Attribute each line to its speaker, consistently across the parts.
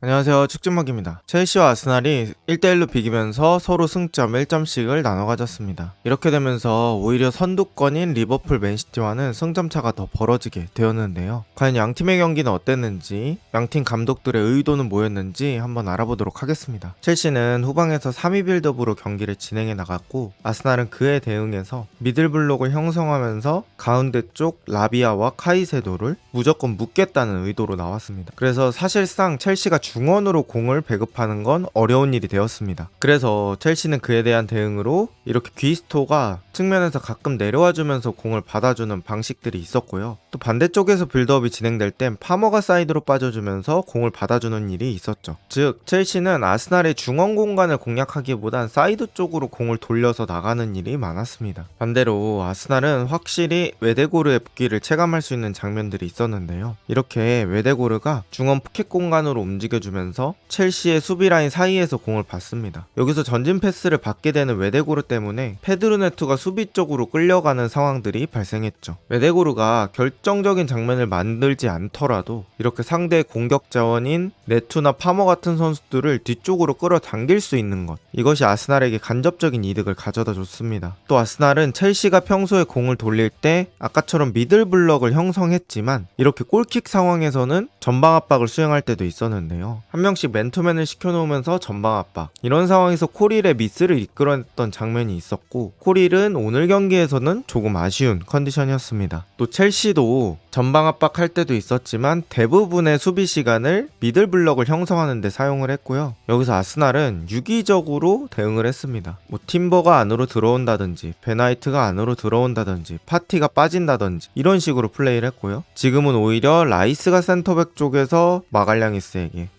Speaker 1: 안녕하세요. 축진먹입니다. 첼시와 아스날이 1대1로 비기면서 서로 승점 1점씩을 나눠 가졌습니다. 이렇게 되면서 오히려 선두권인 리버풀 맨시티와는 승점차가 더 벌어지게 되었는데요. 과연 양팀의 경기는 어땠는지, 양팀 감독들의 의도는 뭐였는지 한번 알아보도록 하겠습니다. 첼시는 후방에서 3위 빌드업으로 경기를 진행해 나갔고, 아스날은 그에 대응해서 미들블록을 형성하면서 가운데 쪽 라비아와 카이세도를 무조건 묶겠다는 의도로 나왔습니다. 그래서 사실상 첼시가 중원으로 공을 배급하는 건 어려운 일이 되었습니다. 그래서 첼시는 그에 대한 대응으로 이렇게 귀스토가 측면에서 가끔 내려와주면서 공을 받아주는 방식들이 있었고요. 또 반대쪽에서 빌드업이 진행될 땐 파머가 사이드로 빠져주면서 공을 받아주는 일이 있었죠. 즉 첼시는 아스날의 중원 공간을 공략하기보단 사이드 쪽으로 공을 돌려서 나가는 일이 많았습니다. 반대로 아스날은 확실히 웨데고르의 붙기를 체감할 수 있는 장면들이 있었는데요. 이렇게 웨데고르가 중원 포켓 공간으로 움직여주면서 첼시의 수비 라인 사이에서 공을 받습니다. 여기서 전진 패스를 받게 되는 웨데고르 때문에 페드루네투가 수비 쪽으로 끌려가는 상황들이 발생했죠. 웨데고르가 결정적인 장면을 만들지 않더라도 이렇게 상대의 공격 자원인 네투나 파머 같은 선수들을 뒤쪽으로 끌어당길 수 있는 것, 이것이 아스날에게 간접적인 이득을 가져다 줬습니다. 또 아스날은 첼시가 평소에 공을 돌릴 때 아까처럼 미들블럭을 형성했지만 이렇게 골킥 상황에서는 전방 압박을 수행할 때도 있었는데요. 한 명씩 맨투맨을 시켜놓으면서 전방 압박, 이런 상황에서 코릴의 미스를 이끌어냈던 장면이 있었고, 코릴은 오늘 경기에서는 조금 아쉬운 컨디션이었습니다. 또 첼시도 전방 압박할 때도 있었지만 대부분의 수비 시간을 미들블럭을 형성하는 데 사용을 했고요. 여기서 아스날은 유기적으로 대응을 했습니다. 팀버가 안으로 들어온다든지 베나이트가 안으로 들어온다든지 파티가 빠진다든지 이런 식으로 플레이를 했고요. 지금은 오히려 라이스가 센터백 쪽에서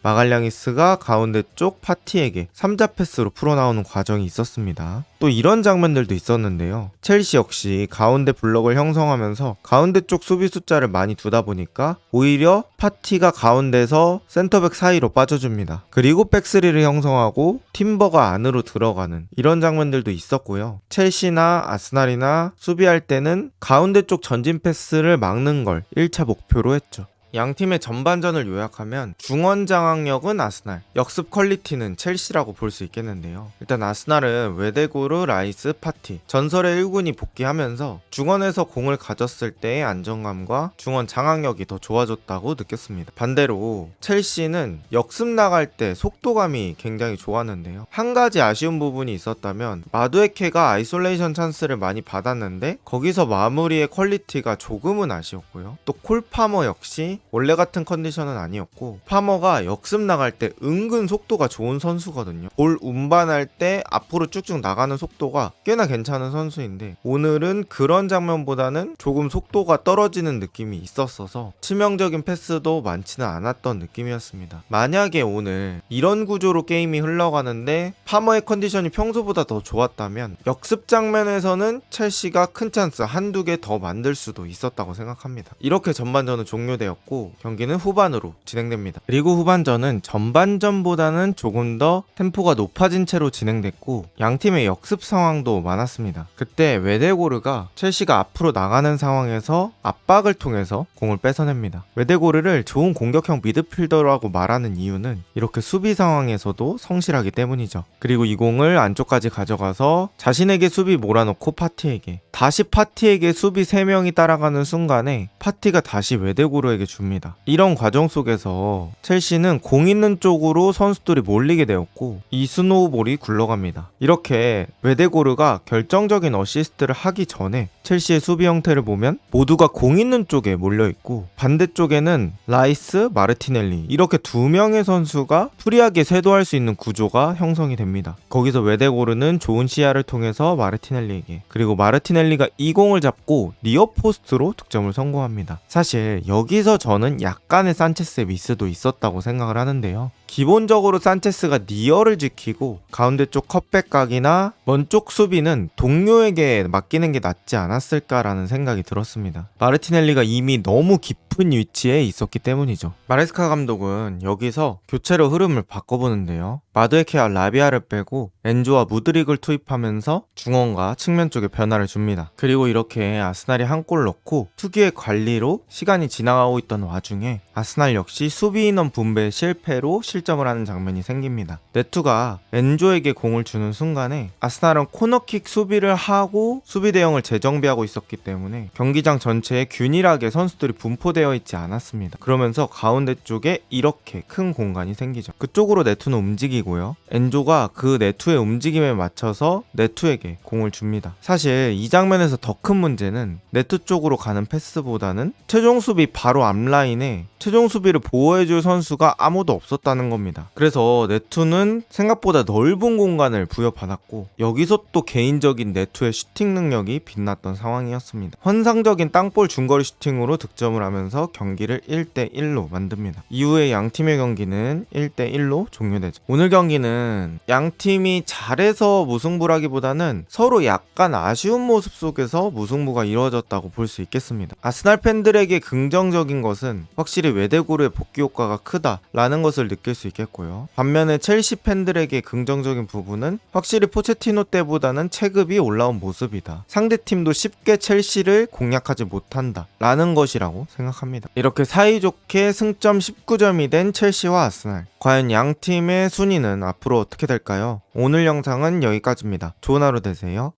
Speaker 1: 마갈량이스가 가운데 쪽 파티에게 3자 패스로 풀어나오는 과정이 있었습니다. 또 이런 장면들도 있었는데요. 첼시 역시 가운데 블럭을 형성하면서 가운데 쪽 수비 숫자를 많이 두다 보니까 오히려 파티가 가운데서 센터백 사이로 빠져줍니다. 그리고 백스리를 형성하고 팀버가 안으로 들어가는 이런 장면들도 있었고요. 첼시나 아스날이나 수비할 때는 가운데 쪽 전진 패스를 막는 걸 1차 목표로 했죠. 양팀의 전반전을 요약하면 중원 장악력은 아스날, 역습 퀄리티는 첼시라고 볼 수 있겠는데요. 일단 아스날은 웨데고르, 라이스, 파티, 전설의 1군이 복귀하면서 중원에서 공을 가졌을 때의 안정감과 중원 장악력이 더 좋아졌다고 느꼈습니다. 반대로 첼시는 역습 나갈 때 속도감이 굉장히 좋았는데요. 한 가지 아쉬운 부분이 있었다면 마두에케가 아이솔레이션 찬스를 많이 받았는데 거기서 마무리의 퀄리티가 조금은 아쉬웠고요. 또 콜파머 역시 원래 같은 컨디션은 아니었고, 파머가 역습 나갈 때 은근 속도가 좋은 선수거든요. 볼 운반할 때 앞으로 쭉쭉 나가는 속도가 꽤나 괜찮은 선수인데 오늘은 그런 장면보다는 조금 속도가 떨어지는 느낌이 있었어서 치명적인 패스도 많지는 않았던 느낌이었습니다. 만약에 오늘 이런 구조로 게임이 흘러가는데 파머의 컨디션이 평소보다 더 좋았다면 역습 장면에서는 첼시가 큰 찬스 한두 개 더 만들 수도 있었다고 생각합니다. 이렇게 전반전은 종료되었고 경기는 후반으로 진행됩니다. 그리고 후반전은 전반전보다는 조금 더 템포가 높아진 채로 진행됐고 양팀의 역습 상황도 많았습니다. 그때 웨데고르가 첼시가 앞으로 나가는 상황에서 압박을 통해서 공을 뺏어냅니다. 웨데고르를 좋은 공격형 미드필더라고 말하는 이유는 이렇게 수비 상황에서도 성실하기 때문이죠. 그리고 이 공을 안쪽까지 가져가서 자신에게 수비 몰아놓고 파티에게, 다시 파티에게 수비 3명이 따라가는 순간에 파티가 다시 웨데고르에게 줍니다. 이런 과정 속에서 첼시는 공 있는 쪽으로 선수들이 몰리게 되었고 이 스노우볼이 굴러갑니다. 이렇게 웨데고르가 결정적인 어시스트를 하기 전에 첼시의 수비 형태를 보면 모두가 공 있는 쪽에 몰려있고 반대쪽에는 라이스, 마르티넬리 이렇게 2명의 선수가 프리하게 쇄도할 수 있는 구조가 형성이 됩니다. 거기서 웨데고르는 좋은 시야를 통해서 마르티넬리에게, 그리고 마르티넬리가 이 공을 잡고 니어 포스트로 득점을 성공합니다. 사실 여기서 저는 약간의 산체스의 미스도 있었다고 생각을 하는데요. 기본적으로 산체스가 니어를 지키고 가운데 쪽 컵백 각이나 먼 쪽 수비는 동료에게 맡기는 게 낫지 않았을까라는 생각이 들었습니다. 마르티넬리가 이미 너무 깊은 위치에 있었기 때문이죠. 마레스카 감독은 여기서 교체로 흐름을 바꿔보는데요. 마두에케와 라비아를 빼고 엔조와 무드릭을 투입하면서 중원과 측면 쪽에 변화를 줍니다. 그리고 이렇게 아스날이 한 골 넣고 특유의 관리로 시간이 지나가고 있던 있던 와중에 아스날 역시 수비 인원 분배 실패로 실점을 하는 장면이 생깁니다. 네투가 엔조에게 공을 주는 순간에 아스날은 코너킥 수비를 하고 수비 대형을 재정비하고 있었기 때문에 경기장 전체에 균일하게 선수들이 분포되어 있지 않았습니다. 그러면서 가운데 쪽에 이렇게 큰 공간이 생기죠. 그쪽으로 네투는 움직이고요. 엔조가 그 네투의 움직임에 맞춰서 네투에게 공을 줍니다. 사실 이 장면에서 더 큰 문제는 네투 쪽으로 가는 패스보다는 최종 수비 바로 앞라인에 최종 수비를 보호해줄 선수가 아무도 없었다는 겁니다. 그래서 네투는 생각보다 넓은 공간을 부여받았고 여기서 또 개인적인 네투의 슈팅 능력이 빛났던 상황이었습니다. 환상적인 땅볼 중거리 슈팅으로 득점을 하면서 경기를 1대1로 만듭니다. 이후에 양팀의 경기는 1대1로 종료되죠. 오늘 경기는 양팀이 잘해서 무승부라기보다는 서로 약간 아쉬운 모습 속에서 무승부가 이루어졌다고 볼 수 있겠습니다. 아스날 팬들에게 긍정적인 것은 확실히 외대고르의 복귀 효과가 크다라는 것을 느낄 수 있겠고요. 반면에 첼시 팬들에게 긍정적인 부분은 확실히 포체티노 때보다는 체급이 올라온 모습이다. 상대팀도 쉽게 첼시를 공략하지 못한다라는 것이라고 생각합니다. 이렇게 사이좋게 승점 19점이 된 첼시와 아스날. 과연 양 팀의 순위는 앞으로 어떻게 될까요? 오늘 영상은 여기까지입니다. 좋은 하루 되세요.